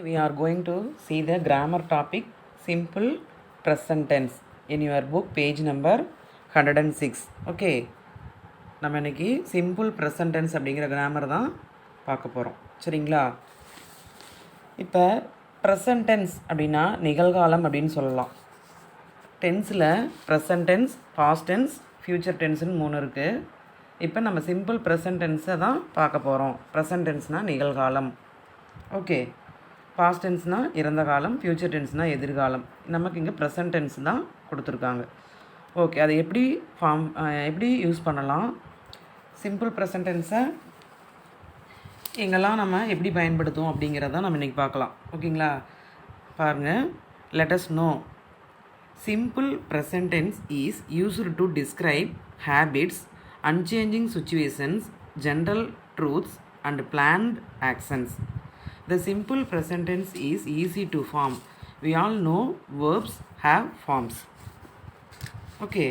We are going to see the grammar topic simple present tense in your book page number 106. Okay, நம்ம இன்னைக்கு simple present tense அப்படிங்கிற grammar தான் பார்க்க போகிறோம். சரிங்களா? இப்போ present tense அப்படின்னா நிகழ்காலம் அப்படின்னு சொல்லலாம். டென்ஸில் present tense, past tense, future டென்ஸ்னு 3 இருக்குது. இப்போ நம்ம சிம்பிள் ப்ரெசன்ட் டென்ஸை தான் பார்க்க போகிறோம். ப்ரெசன்ட் டென்ஸ்னால் நிகழ்காலம். ஓகே, பாஸ்ட் டென்ஸ்னால் இறந்த காலம், ஃப்யூச்சர் டென்ஸ்னால் எதிர்காலம். நமக்கு இங்கே ப்ரெசன்ட் டென்ஸ் தான் கொடுத்துருக்காங்க. ஓகே, அதை எப்படி யூஸ் பண்ணலாம், சிம்பிள் ப்ரெசன்ட் டென்ஸை எங்கெல்லாம் நம்ம எப்படி பயன்படுத்துவோம் அப்படிங்கிறத நம்ம இன்றைக்கி பார்க்கலாம். ஓகேங்களா? பாருங்கள், let us know. Simple present tense is used to describe habits, unchanging situations, general truths, and planned actions. The simple present tense is easy to form. We all know verbs have forms. Okay.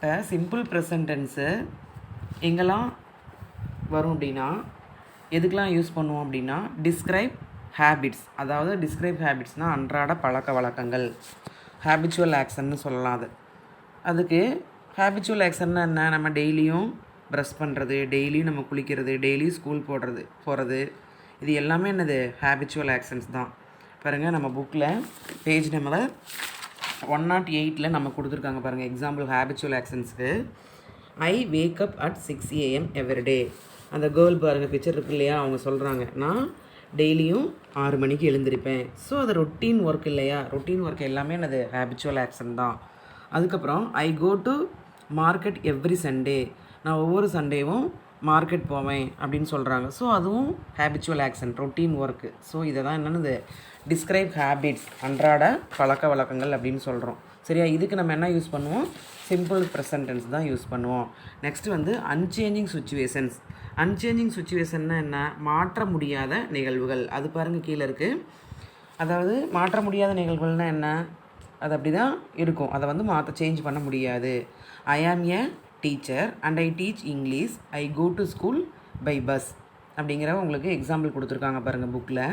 The simple present tense எங்கெல்லாம் வரும் அப்படின்னா, எதுக்கெல்லாம் use பண்ணுவோம் அப்படின்னா, describe habits. அதாவது describe ஹேபிட்ஸ்னால் அன்றாட பழக்க வழக்கங்கள், ஹேபிச்சுவல் ஆக்ஷன்னு சொல்லலாம். அதுக்கு ஹேபிச்சுவல் ஆக்ஷன்னா என்ன? நம்ம டெய்லியும் ப்ரஷ் பண்ணுறது, டெய்லியும் நம்ம குளிக்கிறது, டெய்லியும் ஸ்கூல் போகிறது, இது எல்லாமே என்னது? ஹேபிச்சுவல் ஆக்ஷன்ஸ் தான். பாருங்கள், நம்ம புக்கில் பேஜ் நம்பர் 108 நம்ம கொடுத்துருக்காங்க. பாருங்கள், எக்ஸாம்பிள் ஹேபிச்சுவல் ஆக்ஷன்ஸுக்கு. I wake up at 6 AM everyday. அந்த கேர்ள் பாருங்கள், பிக்சர் இருக்கு இல்லையா, அவங்க சொல்கிறாங்க, நான் டெய்லியும் 6 மணிக்கு எழுந்திருப்பேன். ஸோ அது ரொட்டீன் ஒர்க் இல்லையா? ரொட்டீன் ஒர்க் எல்லாமே என்னது? ஹேபிச்சுவல் ஆக்ஷன் தான். அதுக்கப்புறம் I go to market every Sunday. நான் ஒவ்வொரு சண்டேவும் மார்க்கெட் போவேன் அப்படின்னு சொல்கிறாங்க. ஸோ அதுவும் habitual action, routine work. So இதை தான் என்னென்னது? டிஸ்கிரைப் ஹேபிட்ஸ், அன்றாட பழக்க வழக்கங்கள் அப்படின்னு சொல்கிறோம். சரியா? இதுக்கு நம்ம என்ன யூஸ் பண்ணுவோம்? சிம்பிள் ப்ரெசன்ட் டென்ஸ் தான் யூஸ் பண்ணுவோம். நெக்ஸ்ட்டு வந்து அன்சேஞ்சிங் சுச்சுவேஷன்ஸ். அன்சேஞ்சிங் சுச்சுவேஷன்னா என்ன? மாற்ற முடியாத நிகழ்வுகள். அது பாருங்கள் கீழே இருக்குது. அதாவது மாற்ற முடியாத நிகழ்வுகள்னால் என்ன? அது அப்படி தான் இருக்கும். அதை வந்து சேஞ்ச் பண்ண முடியாது. I am a teacher and I teach English. I go to school by bus அப்படிங்கிற உங்களுக்கு எக்ஸாம்பிள் கொடுத்துருக்காங்க பாருங்கள் புக்கில்.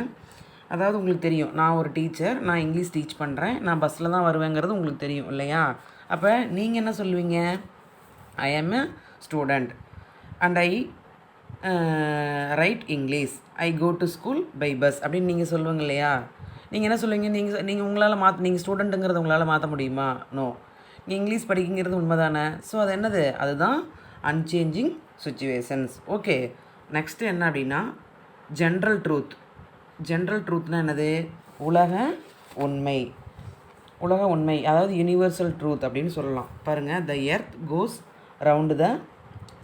அதாவது உங்களுக்கு தெரியும், நான் ஒரு டீச்சர், நான் இங்கிலீஷ் டீச் பண்ணுறேன், நான் பஸ்ஸில் தான் வருவேங்கிறது உங்களுக்கு தெரியும் இல்லையா? அப்போ நீங்கள் என்ன சொல்லுவீங்க? I am a student and I write English. I go to school by bus அப்படின்னு நீங்கள் சொல்லுவீங்க இல்லையா? நீங்கள் என்ன சொல்லுவீங்க? நீங்கள் உங்களால் நீங்கள் ஸ்டூடெண்ட்டுங்கிறத உங்களால் மாற்ற முடியுமா? நோ. நீங்கள் இங்கிலீஷ் படிக்குங்கிறது உண்மை தானே? ஸோ அது என்னது? அதுதான் அன்சேஞ்சிங் சுச்சுவேஷன்ஸ். ஓகே, நெக்ஸ்ட்டு என்ன அப்படின்னா, ஜென்ரல் ட்ரூத். ஜென்ரல் ட்ரூத்னால் என்னது? உலக உண்மை. உலக உண்மை, அதாவது யூனிவர்சல் ட்ரூத் அப்படின்னு சொல்லலாம். பாருங்கள், the earth goes round the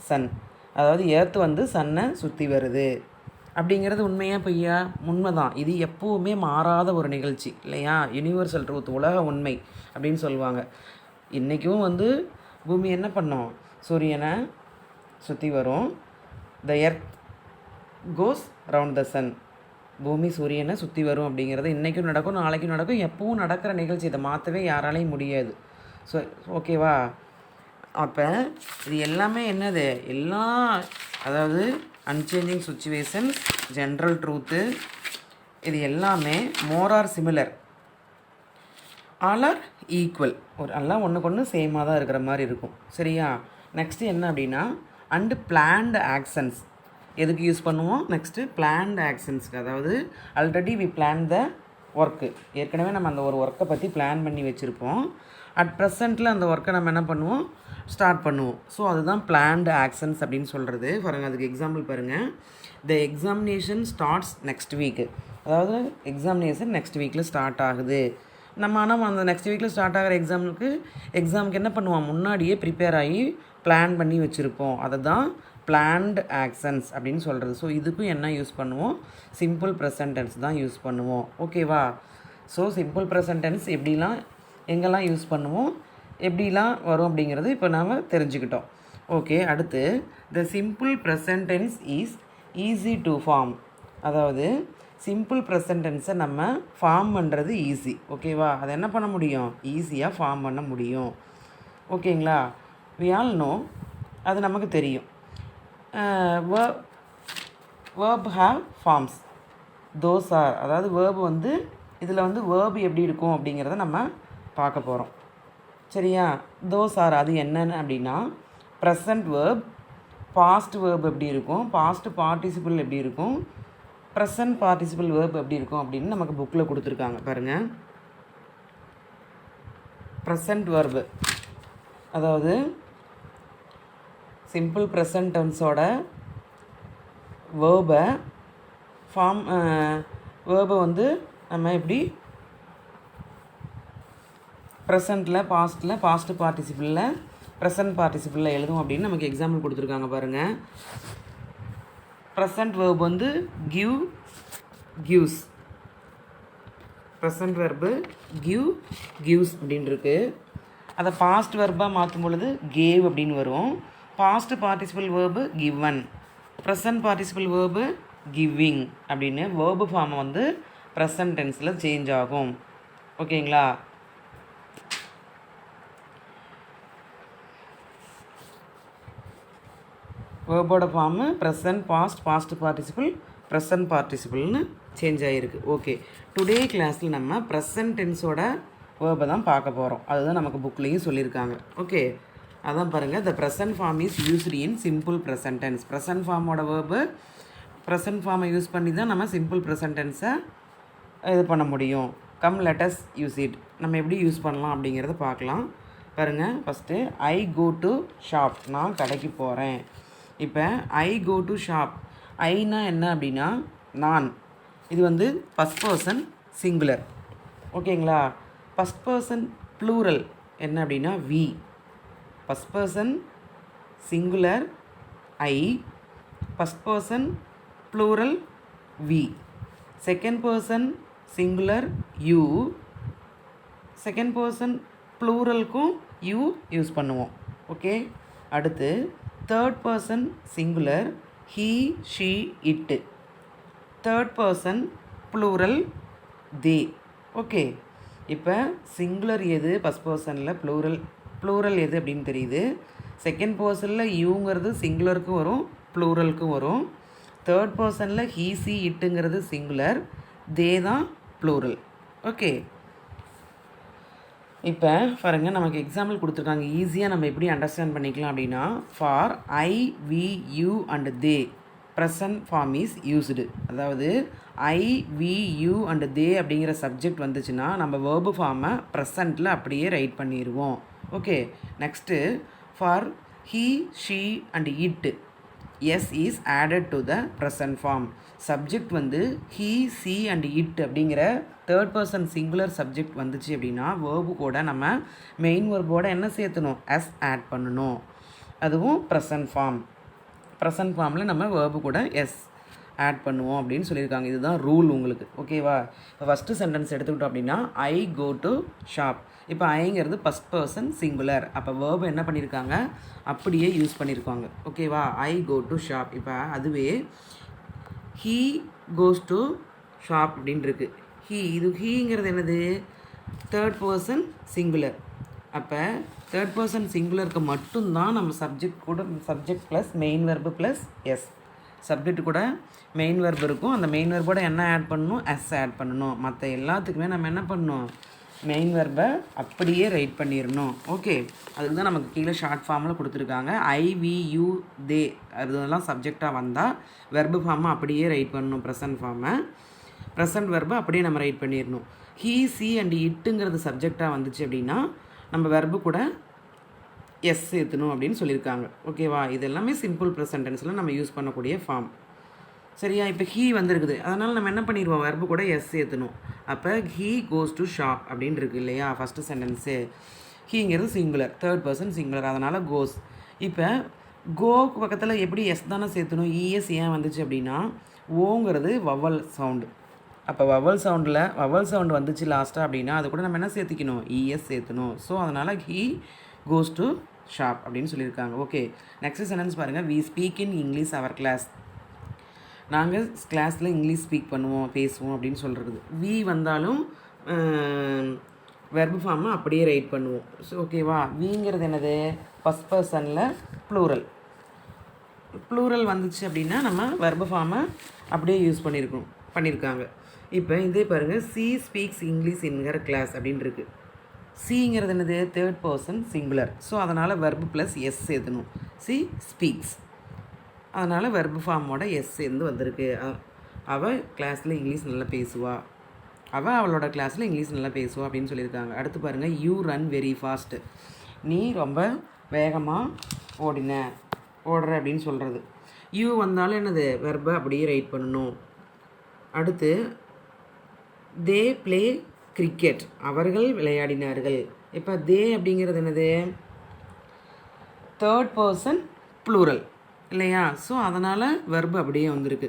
sun. அதாவது எர்த் வந்து சன்னை சுற்றி வருது அப்படிங்கிறது உண்மையா பொய்யா? உண்மை தான். இது எப்போவுமே மாறாத ஒரு நிகழ்ச்சி இல்லையா? யூனிவர்சல் ட்ரூத், உலக உண்மை அப்படின்னு சொல்லுவாங்க. இன்றைக்கும் வந்து பூமி என்ன பண்ணோம்? சூரியனை சுற்றி வரும். The earth goes round the sun. பூமி சூரியனை சுற்றி வரும் அப்படிங்கிறது இன்றைக்கும் நடக்கும், நாளைக்கும் நடக்கும், எப்பவும் நடக்கிற நிகழ்ச்சி. இதை மாற்றவே யாராலையும் முடியாது. ஸோ ஓகேவா? அப்போ இது எல்லாமே என்னது? அதாவது அன்சேஞ்சிங் சுச்சுவேஷன்ஸ், ஜென்ரல் ட்ரூத்து, இது எல்லாமே more or similar, all are equal. எல்லாம் ஒன்றுக்கு ஒன்று சேமாக தான் இருக்கிற மாதிரி இருக்கும். சரியா? நெக்ஸ்ட்டு என்ன அப்படின்னா, அண்டு பிளான்டு ஆக்ஷன்ஸ். எதுக்கு யூஸ் பண்ணுவோம்? நெக்ஸ்ட்டு பிளான்டு ஆக்ஷன்ஸ்க்கு. அதாவது already we plan the work. ஏற்கனவே நம்ம அந்த ஒரு ஒர்க்கை பற்றி பிளான் பண்ணி வச்சுருப்போம். அட் ப்ரெசண்ட்டில் அந்த ஒர்க்கை நம்ம என்ன பண்ணுவோம்? ஸ்டார்ட் பண்ணுவோம். ஸோ அதுதான் பிளான்டு ஆக்ஷன்ஸ் அப்படின்னு சொல்கிறது. பாருங்கள், அதுக்கு எக்ஸாம்பிள் பாருங்கள். The examination starts next week. அதாவது எக்ஸாமினேஷன் நெக்ஸ்ட் வீக்கில் ஸ்டார்ட் ஆகுது. நம்ம ஆனால் அந்த நெக்ஸ்ட் வீக்கில் ஸ்டார்ட் ஆகிற எக்ஸாமுக்கு என்ன பண்ணுவோம்? முன்னாடியே ப்ரிப்பேர் ஆகி பிளான் பண்ணி வச்சுருப்போம். அதை தான் பிளான்டு ஆக்ஷன்ஸ் அப்படின்னு சொல்கிறது. ஸோ இதுக்கும் என்ன யூஸ் பண்ணுவோம்? சிம்பிள் ப்ரெசன்ட் டென்ஸ் தான் யூஸ் பண்ணுவோம். ஓகேவா? ஸோ சிம்பிள் ப்ரெசன்ட் டென்ஸ் எப்படிலாம் எங்கெல்லாம் யூஸ் பண்ணுவோம், எப்படிலாம் வரும் அப்படிங்கிறது இப்போ நாம் தெரிஞ்சுக்கிட்டோம். ஓகே, அடுத்து the simple present tense is easy to form. அதாவது சிம்பிள் ப்ரெசன்ட் டென்ஸை நம்ம ஃபார்ம் பண்ணுறது ஈஸி. ஓகேவா? அதை என்ன பண்ண முடியும்? ஈஸியாக ஃபார்ம் பண்ண முடியும். ஓகேங்களா? வி ஆல் நோ, அது நமக்கு தெரியும். verb have forms. Those are, அதாவது வேர்பு வந்து இதில் வந்து வேர்பு எப்படி இருக்கும் அப்படிங்கிறத நம்ம பார்க்க போகிறோம். சரியா? தோஸ் ஆர் அது என்னென்னு அப்படின்னா ப்ரெசன்ட் வேர்ப், பாஸ்ட் வேர்ப் எப்படி இருக்கும், பாஸ்ட் பார்ட்டிசிபிள் எப்படி இருக்கும், ப்ரெசன்ட் பார்ட்டிசிபிள் வேர்ப் எப்படி இருக்கும் அப்படின்னு நமக்கு புக்கில் கொடுத்துருக்காங்க பாருங்கள். ப்ரெசன்ட் வேர்பு அதாவது சிம்பிள் ப்ரெசன்ட் டென்ஸோட வேர்பை வேர்பை வந்து நம்ம எப்படி ப்ரெசண்ட்டில், பாஸ்ட்டில், பாஸ்ட் பார்ட்டிசிபிளில், ப்ரெசன்ட் பார்ட்டிசிபிளில் எழுதும் அப்படின்னு நமக்கு எக்ஸாம்பிள் கொடுத்துருக்காங்க பாருங்கள். ப்ரெசன்ட் வேர்ப் வந்து give, gives. Present verb give, gives அப்படின்னு இருக்கு. அதை பாஸ்ட் வேர்பாக மாற்றும் பொழுது கேவ் அப்படின்னு வரும். Past participle verb given, present participle verb giving அப்படின்னு வேர்பு ஃபார்மை வந்து ப்ரெசன்ட் டென்ஸில் சேஞ்ச் ஆகும். ஓகேங்களா? வேர்போட form present, past, past participle, present பார்ட்டிசிபிள்னு சேஞ்ச் ஆகிருக்கு. ஓகே, டுடே கிளாஸில் நம்ம ப்ரெசன்ட் டென்ஸோட வேர்பை தான் பார்க்க போகிறோம். அதுதான் நமக்கு புக்லேயும் சொல்லியிருக்காங்க. ஓகே, அதான் பாருங்கள். The present form is used in simple present tense. Present ஃபார்மோட வேர்பு ப்ரெசன்ட் ஃபார்மை யூஸ் பண்ணி தான் நம்ம சிம்பிள் ப்ரெசன்ட் டென்ஸை இது பண்ண முடியும். Come let's use it. நம்ம எப்படி யூஸ் பண்ணலாம் அப்படிங்கிறத பார்க்கலாம். பாருங்கள், first I go to shop, நான் கடைக்கு போகிறேன். இப்போ ஐ கோ டு ஷாப், ஐனா என்ன அப்படின்னா நான். இது வந்து ஃபஸ்ட் பர்சன் சிங்குலர். ஓகேங்களா? ஃபஸ்ட் பர்சன் ப்ளூரல் என்ன அப்படின்னா we. First person singular I, first person plural we. Second person singular you, second person ப்ளூரலுக்கும் யூ யூஸ் பண்ணுவோம். ஓகே, அடுத்து third person singular he, she, it. Third person plural they. Okay, இப்போ singular எது first பர்சனில், plural எது அப்படின்னு தெரியுது. Second பர்சனில் யூங்கிறது சிங்குலருக்கும் வரும், ப்ளூரலுக்கும் வரும். தேர்ட் பர்சனில் ஹீ, சி, இட்டுங்கிறது சிங்குலர், தே தான் ப்ளூரல். ஓகே, இப்போ பாருங்கள், நமக்கு எக்ஸாம்பிள் கொடுத்துருக்காங்க. ஈஸியாக நம்ம எப்படி அண்டர்ஸ்டாண்ட் பண்ணிக்கலாம் அப்படின்னா, for I, we, you and they present form is used. அதாவது I, we, you and they அப்படிங்கிற சப்ஜெக்ட் வந்துச்சுன்னா நம்ம வேர்பு ஃபார்மை ப்ரெசண்ட்டில் அப்படியே ரைட் பண்ணிடுவோம். Okay, next for he, she and it es is added to the present form. Subject வந்து he, she and it அப்படிங்கிற third person singular subject வந்துச்சு அப்படின்னா வேர்பு கூட நம்ம மெயின் வேர்போட என்ன சேர்த்தணும், எஸ் ஆட் பண்ணணும். அதுவும் ப்ரெசன்ட் ஃபார்ம். ப்ரெசன்ட் ஃபார்மில் நம்ம வேர்பு கூட எஸ் ஆட் பண்ணுவோம் அப்படின்னு சொல்லியிருக்காங்க. இதுதான் ரூல் உங்களுக்கு. ஓகேவா? இப்போ ஃபஸ்ட்டு சென்டென்ஸ் எடுத்துக்கிட்டோம் அப்படின்னா ஐ கோ டு ஷாப். இப்போ ஐங்கிறது ஃபஸ்ட் பர்சன் சிங்குலர். அப்போ வேர்பு என்ன பண்ணியிருக்காங்க, அப்படியே யூஸ் பண்ணியிருக்காங்க. ஓகேவா? I go to shop. இப்போ அதுவே ஹீ கோஸ் டு ஷாப் அப்படின்னு இருக்கு. இது ஹீங்கிறது என்னது, தேர்ட் பர்சன் சிங்குலர். அப்போ தேர்ட் பர்சன் சிங்குலருக்கு மட்டும்தான் நம்ம subject plus main verb plus s. Subject கூட மெயின் வெர்பு இருக்கும். அந்த மெயின் வெர்போட என்ன ஆட் பண்ணணும், எஸ் ஆட் பண்ணணும். மற்ற எல்லாத்துக்குமே நம்ம என்ன பண்ணணும், மெயின் வெர்பை அப்படியே ரைட் பண்ணிடணும். ஓகே, அதுக்கு தான் நமக்கு கீழே ஷார்ட் ஃபார்மில் கொடுத்துருக்காங்க. ஐ, வி, யூ, தே அதெல்லாம் சப்ஜெக்டாக வந்தால் வெர்பு ஃபார்மை அப்படியே ரைட் பண்ணணும். ப்ரெசன்ட் ஃபார்மை, ப்ரெசன்ட் வெர்பை அப்படியே நம்ம ரைட் பண்ணிடணும். ஹீ, சி அண்ட் இட்டுங்கிறது சப்ஜெக்டாக வந்துச்சு அப்படின்னா நம்ம வெர்பு கூட எஸ் சேர்த்தணும் அப்படின்னு சொல்லியிருக்காங்க. ஓகேவா? இது எல்லாமே சிம்பிள் ப்ரெசன்ட் டென்ஸில் நம்ம யூஸ் பண்ணக்கூடிய ஃபார்ம். சரியா? இப்போ ஹீ வந்துருக்குது, அதனால் நம்ம என்ன பண்ணிடுவோம், வெர்பு கூட எஸ் சேர்த்தணும். அப்போ ஹீ கோஸ் டு ஷாப் அப்படின்னு இருக்குது இல்லையா ஃபஸ்ட்டு சென்டென்ஸு. ஹீங்கிறது சிங்குலர், தேர்ட் பர்சன் சிங்குலர், அதனால் கோஸ். இப்போ கோக்கு பக்கத்தில் எப்படி எஸ் தானே சேர்த்தணும். இஎஸ் ஏன் வந்துச்சு அப்படின்னா ஓங்கிறது வவல் சவுண்டு. அப்போ வவல் சவுண்டு வந்துச்சு லாஸ்ட்டாக அப்படின்னா அது கூட நம்ம என்ன சேர்த்திக்கணும், இஎஸ் சேர்த்தணும். ஸோ அதனால் ஹீ கோஸ் டு ஷாப் அப்படின்னு சொல்லியிருக்காங்க. ஓகே, நெக்ஸ்ட் சென்டென்ஸ் பாருங்கள். We speak in English our class. நாங்கள் கிளாஸில் இங்கிலீஷ் ஸ்பீக் பண்ணுவோம், பேசுவோம் அப்படின்னு சொல்கிறது. வி வந்தாலும் வெர்பு ஃபார்மை அப்படியே ரைட் பண்ணுவோம். ஸோ ஓகேவா? விங்கிறது என்னது, ஃபஸ்ட் பர்சனில் ப்ளூரல் வந்துச்சு அப்படின்னா நம்ம வெர்பு ஃபார்மை அப்படியே யூஸ் பண்ணியிருக்கணும். பண்ணியிருக்காங்க. இப்போ இதே பாருங்கள், she speaks English in her class அப்படின்னு இருக்குது. சிங்கிறது என்னது? Third person singular. ஸோ அதனால் வெர்பு ப்ளஸ் எஸ் சேர்த்தணும். சி ஸ்பீக்ஸ், அதனால் வெர்பு ஃபார்மோட எஸ் சேர்ந்து வந்திருக்கு. அவள் கிளாஸில் இங்கிலீஷ் நல்லா பேசுவா, அவளோட கிளாஸில் இங்கிலீஷ் நல்லா பேசுவா அப்படின்னு சொல்லியிருக்காங்க. அடுத்து பாருங்கள், யூ ரன் வெரி ஃபாஸ்ட்டு. நீ ரொம்ப வேகமாக ஓடுற அப்படின்னு சொல்கிறது. யூ வந்தாலும் என்னது? வெர்பை அப்படியே ரைட் பண்ணணும். அடுத்து தே ப்ளே கிரிக்கெட். அவர்கள் விளையாடினார்கள். இப்போ தே அப்படிங்கிறது என்னது? தேர்ட் பர்சன் ப்ளூரல் இல்லையா? ஸோ அதனால் வெர்பு அப்படியே வந்திருக்கு.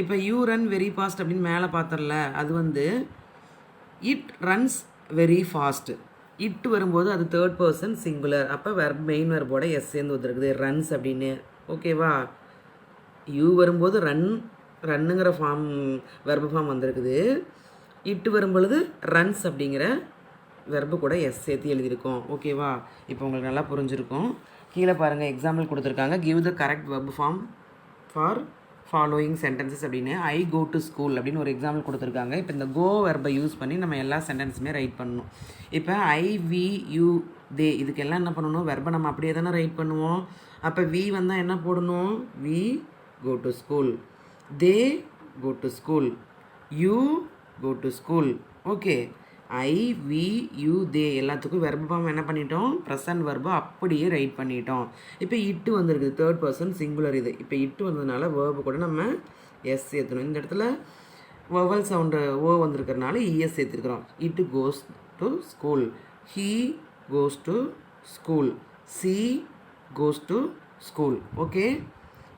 இப்போ யூ ரன் வெரி ஃபாஸ்ட் அப்படின்னு மேலே பார்த்தரல, அது வந்து இட் ரன்ஸ் வெரி ஃபாஸ்ட்டு. இட்டு வரும்போது அது தேர்ட் பர்சன் சிங்குலர். அப்போ மெயின் வெர்போட எஸ் சேர்ந்து வந்துருக்குது, ரன்ஸ் அப்படின்னு. ஓகேவா? யூ வரும்போது ரன்னுங்கிற வெர்பு ஃபார்ம் வந்திருக்குது. இட்டு வரும்பொழுது ரன்ஸ் அப்படிங்கிற வெர்பு கூட எஸ் சேர்த்து எழுதியிருக்கோம். ஓகேவா? இப்போ உங்களுக்கு நல்லா புரிஞ்சிருக்கும். கீழே பாருங்கள், எக்ஸாம்பிள் கொடுத்துருக்காங்க. Give the correct verb form for following sentences அப்படின்னு. ஐ கோ டு ஸ்கூல் அப்படின்னு ஒரு எக்ஸாம்பிள் கொடுத்துருக்காங்க. இப்போ இந்த கோ வெர்பை யூஸ் பண்ணி நம்ம எல்லா சென்டென்ஸுமே ரைட் பண்ணணும். இப்போ ஐ, வி, யூ, தே இதுக்கெல்லாம் என்ன பண்ணணும்? வெர்பை நம்ம அப்படியே தானே ரைட் பண்ணுவோம். அப்போ வி வந்தால் என்ன போடணும்? We go to school, they go to school, you go to school. Okay, I, we, you, they எல்லாத்துக்கும் வெர்பு ஃபார்ம் என்ன பண்ணிட்டோம்? ப்ரெசன்ட் வெர்பு அப்படியே ரைட் பண்ணிட்டோம். இப்போ இட்டு வந்துருக்குது, தேர்ட் பர்சன் சிங்குலர் இது. இப்போ இட்டு வந்ததுனால வேர்பு கூட நம்ம எஸ் சேர்த்தணும். இந்த இடத்துல வவல் சவுண்டு ஓ வந்திருக்கிறதுனால இஎஸ் சேர்த்துருக்குறோம். இட்டு goes to school, he goes to school, C goes to school. Okay,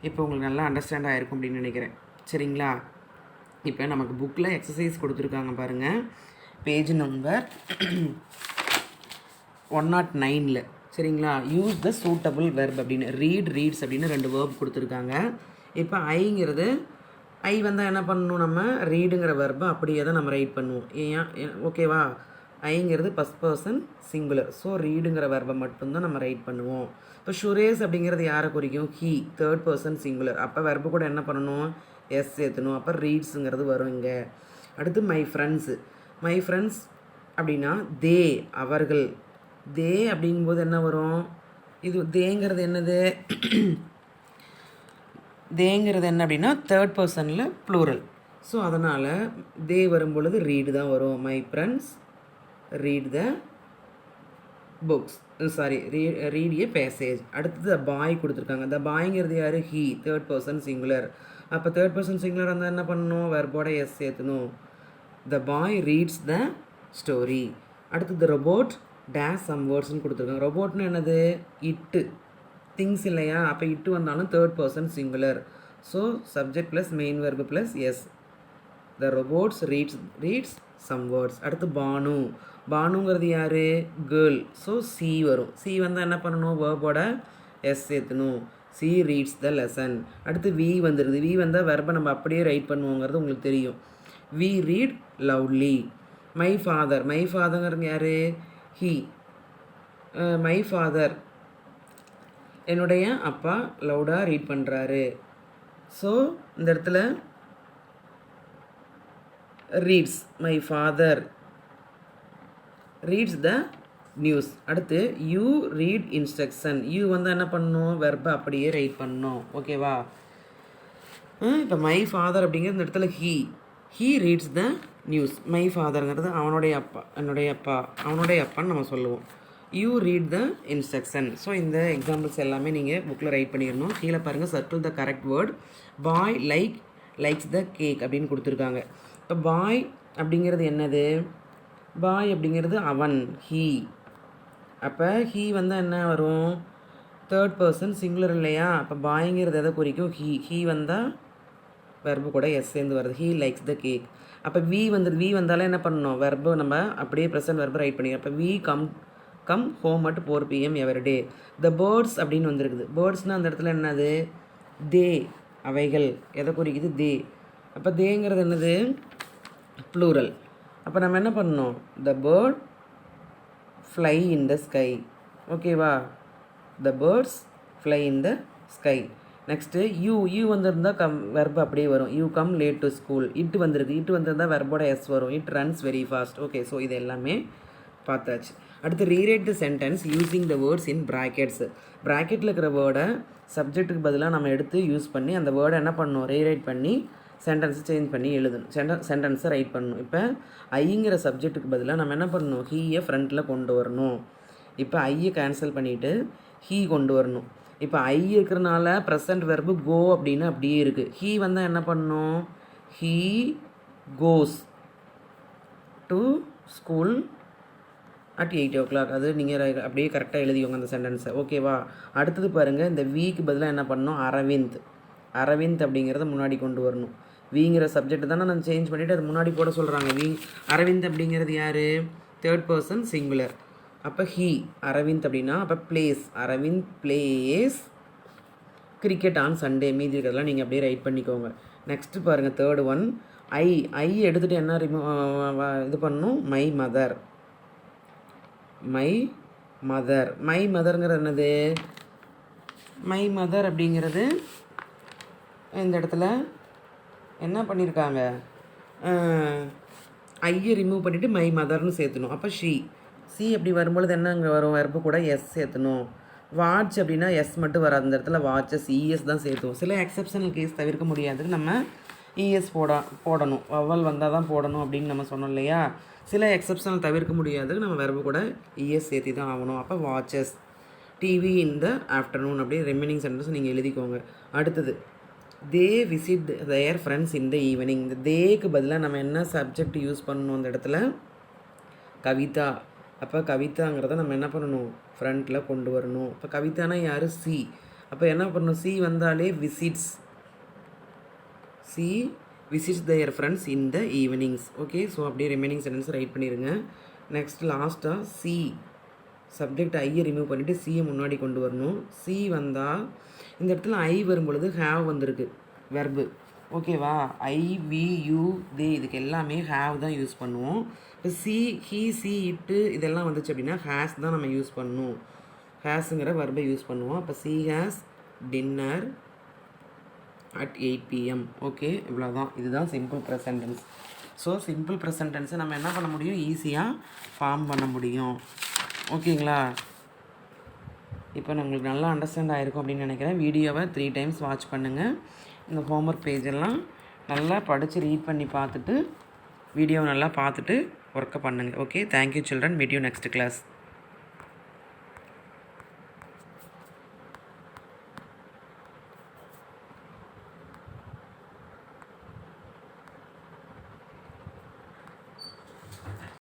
இப்போ உங்களுக்கு நல்லா அண்டர்ஸ்டாண்ட் ஆகிருக்கும் அப்படின்னு நினைக்கிறேன். சரிங்களா? இப்போ நமக்கு புக்கில் எக்ஸசைஸ் கொடுத்துருக்காங்க பாருங்கள், பேஜ் நம்பர் 109. சரிங்களா? யூஸ் த சூட்டபிள் வெர்ப் அப்படின்னு. ரீட்ஸ் அப்படின்னு 2 வேர்ப் கொடுத்துருக்காங்க. இப்போ ஐங்கிறது, ஐ வந்தால் என்ன பண்ணணும்? நம்ம ரீடுங்கிற வெர்பை அப்படியே தான் நம்ம ரைட் பண்ணுவோம். ஏன்? ஓகேவா? ஐங்கிறது ஃபஸ்ட் பர்சன் சிங்குலர். ஸோ ரீடுங்கிற வெர்பை மட்டும்தான் நம்ம ரைட் பண்ணுவோம். இப்போ சுரேஷ் அப்படிங்கிறது யாரை குறிக்கும்? He, third person singular. அப்போ வெர்பு கூட என்ன பண்ணணும்? எஸ் சேர்த்தணும். அப்போ ரீட்ஸுங்கிறது வரும் இங்கே. அடுத்து மை ஃப்ரெண்ட்ஸ் அப்படின்னா தே, அவர்கள். தே அப்படிங்கும்போது என்ன வரும்? இது தேங்கிறது என்னது? தேங்கிறது என்ன அப்படின்னா தேர்ட் பர்சனில் ப்ளூரல். ஸோ அதனால் தே வரும்பொழுது ரீடு தான் வரும். My friends read the books, read a passage. அடுத்தது த பாய் கொடுத்துருக்காங்க. த பாய்ங்கிறது யார்? He, third person singular. அப்போ தேர்ட் பர்சன் சிங்குலர் இருந்தால் என்ன பண்ணணும்? வெர்போட எஸ் சேர்த்தணும். The boy reads the story. அடுத்து த ரொபோட் டேஷ் சம் வேர்ட்ஸ்னு கொடுத்துருக்காங்க. ரொபோட்னு என்னது? இட்டு, திங்ஸ் இல்லையா? அப்போ இட்டு வந்தாலும் third person singular. So subject plus main verb plus S. The robots reads some words. அடுத்து பானுங்கிறது யார்? கேர்ள். ஸோ சி வரும். சி வந்தால் என்ன பண்ணணும்? வேர்போட எஸ் சேர்த்தணும். She reads the lesson. அடுத்து வி வந்துடுது. வி வந்தால் வெர்பை நம்ம அப்படியே ரைட் பண்ணுவோங்கிறது உங்களுக்கு தெரியும். We read lovely. மை ஃபாதர்ங்கிறது யார்? ஹீ. மை ஃபாதர், என்னுடைய அப்பா லவுடாக ரீட் பண்ணுறாரு. ஸோ இந்த இடத்துல reads, my father reads the news. அடுத்து யூ ரீட் இன்ஸ்ட்ரக்ஷன். யூ வந்து என்ன பண்ணணும்? வெர்பை அப்படியே ரைட் பண்ணணும். ஓகேவா? இப்போ மை ஃபாதர் அப்படிங்கிறது இந்த இடத்துல he reads the news. My ஃபாதருங்கிறது அவனுடைய அப்பான்னு நம்ம சொல்லுவோம். You read the instruction. So இந்த எக்ஸாம்பிள்ஸ் எல்லாமே நீங்கள் புக்கில் ரைட் பண்ணிடணும். கீழே பாருங்கள், circle the correct word. Boy likes the cake அப்படின்னு கொடுத்துருக்காங்க. இப்போ பாய் அப்படிங்கிறது என்னது? பாய் அப்படிங்கிறது அவன், ஹீ. அப்போ ஹீ வந்தால் என்ன வரும்? தேர்ட் பர்சன் சிங்குலர் இல்லையா? அப்போ பாய்ங்கிறது எதை குறிக்கும்? ஹீ வந்தால் வெர்பு கூட எஸ் சேர்ந்து வருது. He likes the cake. அப்போ வி வந்தாலே என்ன பண்ணணும்? வெர்பு நம்ம அப்படியே ப்ரெசன்ட் வெர்பு ரைட் பண்ணிடுறோம். அப்போ we come home at 4 PM everyday. The birds அப்படின்னு வந்துருக்குது. பேர்ட்ஸ்னால் அந்த இடத்துல என்னது? தே, அவைகள். எதை குறிக்குது? தே. அப்போ தேங்கிறது என்னது? ப்ளூரல். அப்போ நம்ம என்ன பண்ணணும்? The bird fly in the sky. ஓகேவா? The birds fly in the sky. Next you வந்திருந்தால் வெர்பு அப்படியே வரும். You come late to school. It வந்திருக்கு. இட்டு வந்திருந்தால் வெர்போட எஸ் வரும். It runs very fast. Okay, so இது எல்லாமே பார்த்தாச்சு. அடுத்து rewrite the sentence using the words in brackets. ப்ராக்கெட்டில் இருக்கிற வேர்டை சப்ஜெக்ட்டுக்கு பதிலாக நம்ம எடுத்து யூஸ் பண்ணி அந்த வேர்டை என்ன பண்ணணும், ரீரைட் பண்ணி சென்டென்ஸை சேஞ்ச் பண்ணி எழுதணும். சென்டென்ஸை ரைட் பண்ணணும். இப்போ ஐங்கிற சப்ஜெக்ட்டுக்கு பதிலாக நம்ம என்ன பண்ணணும், ஹீயை ஃப்ரண்ட்டில் கொண்டு வரணும். இப்போ ஐயை கேன்சல் பண்ணிவிட்டு ஹீ கொண்டு வரணும். இப்போ ஐ இருக்கிறனால ப்ரெசன்ட் வெர்பு கோ அப்படின்னு அப்படியே இருக்குது. ஹீ வந்தால் என்ன பண்ணணும், he goes to school at 8 o'clock. அது நீங்கள் அப்படியே கரெக்டாக எழுதிக்கோங்க அந்த சென்டென்ஸை. ஓகேவா? அடுத்தது பாருங்கள், இந்த வீக்கு பதிலாக என்ன பண்ணணும், அரவிந்த். அரவிந்த் அப்படிங்கிறத முன்னாடி கொண்டு வரணும். வீங்கிற சப்ஜெக்ட் தானே நான் சேஞ்ச் பண்ணிவிட்டு அது முன்னாடி போட சொல்கிறாங்க. அரவிந்த் அப்படிங்கிறது யார், தேர்ட் பர்சன் சிங்குலர். அப்போ ஹீ அரவிந்த் அப்படின்னா அப்போ plays, Aravind plays cricket on Sunday. மீதி இருக்கிறதெல்லாம் நீங்கள் அப்படியே ரைட் பண்ணிக்கோங்க. நெக்ஸ்ட்டு பாருங்கள், தேர்டு ஒன், ஐ எடுத்துகிட்டு என்ன இது பண்ணணும், மை மதர். மை மதருங்கிறது என்னது, மை மதர் அப்படிங்கிறது இந்த இடத்துல என்ன பண்ணியிருக்காங்க, ஐயை ரிமூவ் பண்ணிவிட்டு மை மதர்னு சேர்த்தணும். அப்போ சி அப்படி வரும்பொழுது என்ன அங்கே வரும், வெர்பு கூட எஸ் சேர்த்தணும். வாட்ச் அப்படின்னா எஸ் மட்டும் வராது, அந்த இடத்துல வாட்சஸ் இஎஸ் தான் சேர்த்துவோம். சில எக்ஸப்ஷனல் கேஸ் தவிர்க்க முடியாதுக்கு நம்ம இஎஸ் போடணும். வவல் வந்தால் தான் போடணும் அப்படின்னு நம்ம சொன்னோம் இல்லையா. சில எக்ஸப்ஷனல் தவிர்க்க முடியாதுக்கு நம்ம வெர்பு கூட இஎஸ் சேர்த்தி தான் ஆகணும். அப்போ வாட்சஸ் டிவி இன் த ஆஃப்டர்நூன் அப்படியே ரிமைனிங் சென்டென்ஸ் நீங்கள் எழுதிக்கோங்க. அடுத்தது, தே visit there friends in the evening. இந்த தேக்கு பதிலாக நம்ம என்ன சப்ஜெக்ட் யூஸ் பண்ணணும் அந்த இடத்துல, கவிதா. அப்போ கவிதாங்கிறத நம்ம என்ன பண்ணணும், ஃப்ரண்ட்டில் கொண்டு வரணும். இப்போ கவிதானா யார், சி. அப்போ என்ன பண்ணணும், சி வந்தாலே visits, C visits there friends in the evenings. Okay, so அப்படியே ரிமைனிங் சென்டென்ஸ் ரைட் பண்ணிடுங்க. நெக்ஸ்ட் லாஸ்ட்டாக சி சப்ஜெக்ட் ஐயை ரிமூவ் பண்ணிவிட்டு சியை முன்னாடி கொண்டு வரணும். சி வந்தால் இந்த இடத்துல ஐ வரும்பொழுது ஹேவ் வந்திருக்கு வெர்பு. ஓகேவா? ஐ வி யூ தே இதுக்கு எல்லாமே ஹேவ் தான் யூஸ் பண்ணுவோம். இப்போ சி ஹீ சி இட்டு இதெல்லாம் வந்துச்சு அப்படின்னா ஹேஸ் தான் நம்ம யூஸ் பண்ணணும். ஹேஸுங்கிற வெர்பை யூஸ் பண்ணுவோம். அப்போ she has dinner at 8 PM. Okay, இவ்வளோதான். இதுதான் simple present tense. So simple present டென்ஸை நம்ம என்ன பண்ண முடியும், ஈஸியாக ஃபார்ம் பண்ண முடியும். ஓகேங்களா? இப்போ உங்களுக்கு நல்லா அண்டர்ஸ்டாண்ட் ஆகிருக்கும் அப்படின்னு நினைக்கிறேன். வீடியோவை 3 times வாட்ச் பண்ணுங்கள். இந்த ஹோம்ஒர்க் பேஜெல்லாம் நல்லா படித்து ரீட் பண்ணி பார்த்துட்டு வீடியோவை நல்லா பார்த்துட்டு ஒர்க்கை பண்ணுங்கள். Okay, thank you children. Meet you next class.